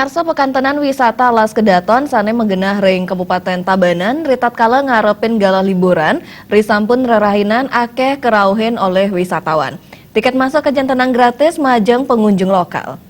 Pamarsa Pekantenan Wisata Alas Kedaton sane menggenah ring Kabupaten Tabanan ritat kala ngarepin galah liburan risampun rerahinan akeh kerauhin oleh wisatawan. Tiket masuk ke jantenang gratis majeng pengunjung lokal.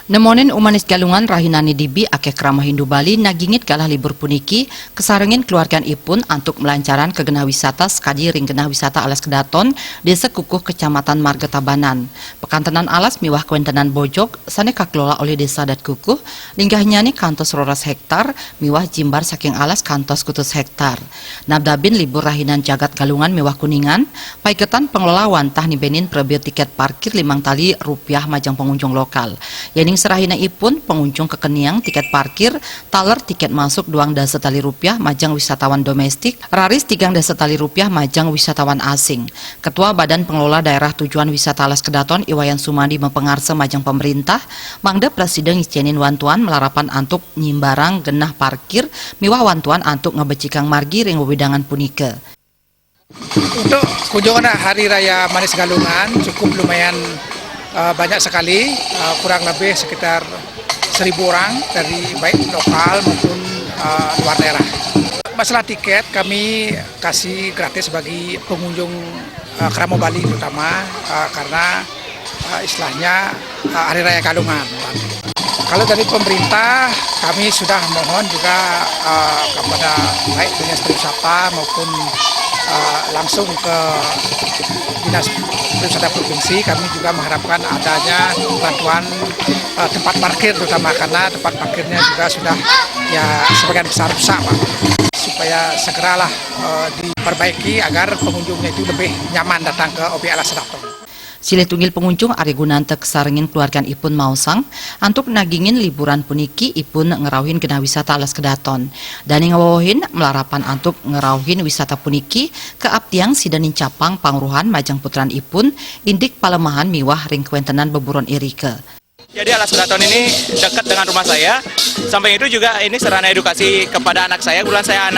Nemonen umanis galungan rahinani dibi akeh krama Hindu Bali nagingit galah libur puniki kesarengin keluargan ipun antuk melancaran ke genah wisata sekadi ring genah wisata Alas Kedaton desa Kukuh Kecamatan Marga Tabanan. Pekantenan Alas miwah kuentenan Bojok sane kakelola oleh desa dat Kukuh linggahnya ni kantos roras hektar miwah jimbar saking Alas kantos kutus hektar. Nabdabin libur rahinan jagat galungan miwah kuningan paiketan pengelolaan tah nibenin prebio tiket parkir Rp5 majang pengunjung lokal. Serahina ipun pengunjung kekeniang tiket parkir taler tiket masuk Rp2 majang wisatawan domestik raris Rp3 majang wisatawan asing. Ketua Badan Pengelola Daerah Tujuan Wisata Alas Kedaton Iwayan Sumandi mempengarse majang pemerintah mangda Presiden icenin wantuan melarapan antuk nyimbarang genah parkir miwah wantuan antuk ngebecikang margi ring wewidangan punike. Untuk kunjungan Hari Raya Manis Galungan cukup lumayan banyak sekali, kurang lebih sekitar 1.000 orang dari baik lokal maupun luar daerah. Masalah tiket kami kasih gratis bagi pengunjung Kramo Bali terutama karena istilahnya Hari Raya Galungan. Kalau dari pemerintah kami sudah mohon juga kepada baik Dinas Pariwisata maupun langsung ke Dinas Pariwisata Provinsi, kami juga mengharapkan adanya bantuan tempat parkir terutama karena tempat parkirnya juga sudah ya sebagian besar rusak Pak. Supaya segeralah diperbaiki agar pengunjungnya itu lebih nyaman datang ke objek Alas Kedaton. Silih tunggil pengunjung Ari Gunante kesarengin keluargan ipun mausang antuk nagingin liburan puniki ipun ngerauhin genah wisata Alas Kedaton. Dani ngawawohin melarapan antuk ngerauhin wisata puniki ke Aptiang Sidanin Capang Pangruhan majang putran ipun indik palemahan miwah ring kuentenan beburon irike. Jadi Alas Kedaton ini dekat dengan rumah saya. Samping itu juga ini sarana edukasi kepada anak saya. Kebetulan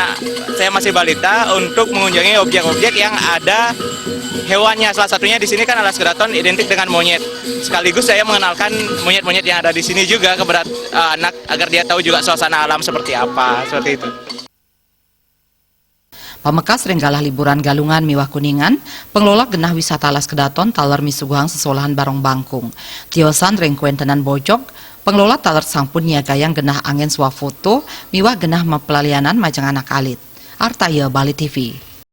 saya masih balita untuk mengunjungi objek-objek yang ada hewannya. Salah satunya di sini kan Alas Kedaton identik dengan monyet. Sekaligus saya mengenalkan monyet-monyet yang ada di sini juga kepada anak agar dia tahu juga suasana alam seperti apa, seperti itu. Pamekas renggalah liburan galungan miwah kuningan, pengelola genah wisata Alas Kedaton taler misuguhang sesolahan barong bangkung. Tiosan ring kuentenan Bojok, pengelola taler sampun niagayang genah angin swafoto miwah genah mempelalianan majang anak alit. Artaya Bali TV.